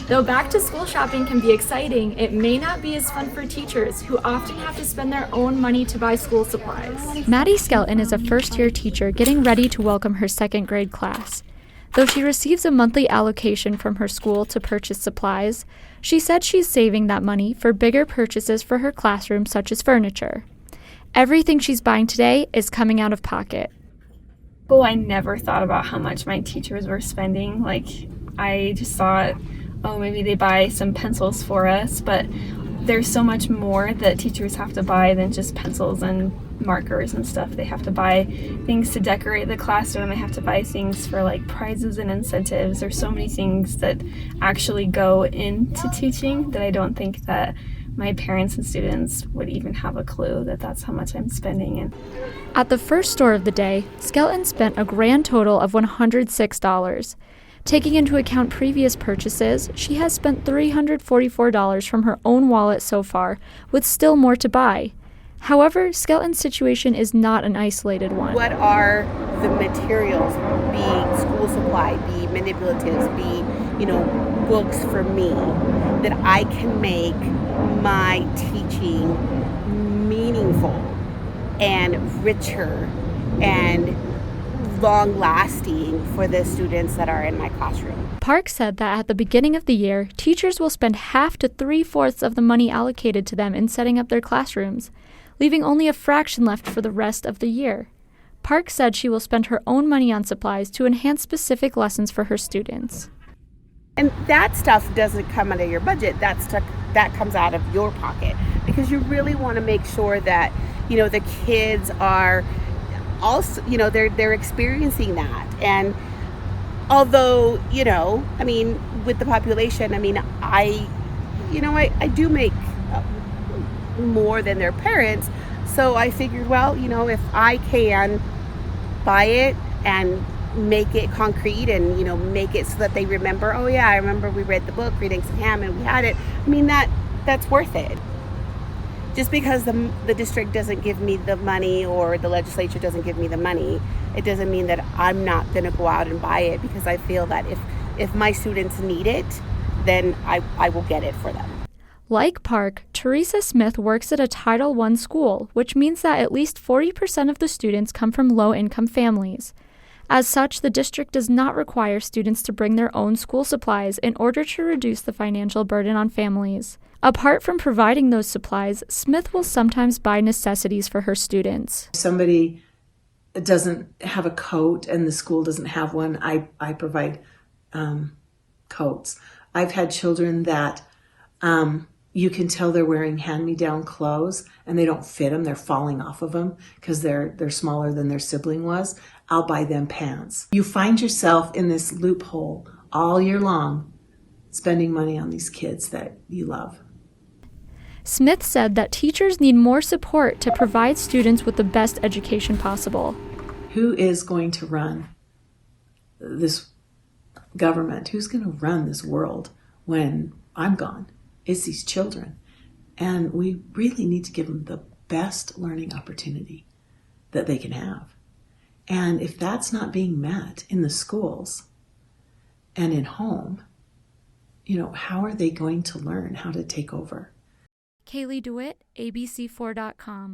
Though back-to-school shopping can be exciting, it may not be as fun for teachers who often have to spend their own money to buy school supplies. Maddie Skelton is a first-year teacher getting ready to welcome her second grade class. Though she receives a monthly allocation from her school to purchase supplies, she said she's saving that money for bigger purchases for her classroom, such as furniture. Everything she's buying today is coming out of pocket. Oh, I never thought about how much my teachers were spending. I just thought, oh, maybe they buy some pencils for us, but there's so much more that teachers have to buy than just pencils and markers and stuff. They have to buy things to decorate the classroom. They have to buy things for prizes and incentives. There's so many things that actually go into teaching that I don't think that my parents and students would even have a clue that that's how much I'm spending. And at the first store of the day, Skelton spent a grand total of $106. Taking into account previous purchases, she has spent $344 from her own wallet so far, with still more to buy. However, Skelton's situation is not an isolated one. What are the materials, be school supply, be manipulatives, be, books for me, that I can make my teaching meaningful and richer and long-lasting for the students that are in my classroom. Park said that at the beginning of the year, teachers will spend half to 3/4 of the money allocated to them in setting up their classrooms, leaving only a fraction left for the rest of the year. Park said she will spend her own money on supplies to enhance specific lessons for her students. And that stuff doesn't come out of your budget. That stuff that comes out of your pocket, because you really want to make sure that the kids are also they're experiencing that. And although with the population, I do make more than their parents, so I figured, if I can buy it and make it concrete and make it so that they remember, oh yeah, I remember we read the book Reading Some Ham and we had it, that's worth it. Just because the district doesn't give me the money or the legislature doesn't give me the money, it doesn't mean that I'm not going to go out and buy it, because I feel that if my students need it, then I will get it for them. Like Park, Teresa Smith works at a Title I school, which means that at least 40% of the students come from low-income families. As such, the district does not require students to bring their own school supplies in order to reduce the financial burden on families. Apart from providing those supplies, Smith will sometimes buy necessities for her students. If somebody doesn't have a coat and the school doesn't have one, I provide coats. I've had children that you can tell they're wearing hand-me-down clothes and they don't fit them. They're falling off of them because they're smaller than their sibling was. I'll buy them pants. You find yourself in this loophole all year long, spending money on these kids that you love. Smith said that teachers need more support to provide students with the best education possible. Who is going to run this government? Who's going to run this world when I'm gone? It's these children. And we really need to give them the best learning opportunity that they can have. And if that's not being met in the schools and in home, how are they going to learn how to take over? Kaylee DeWitt, ABC4.com.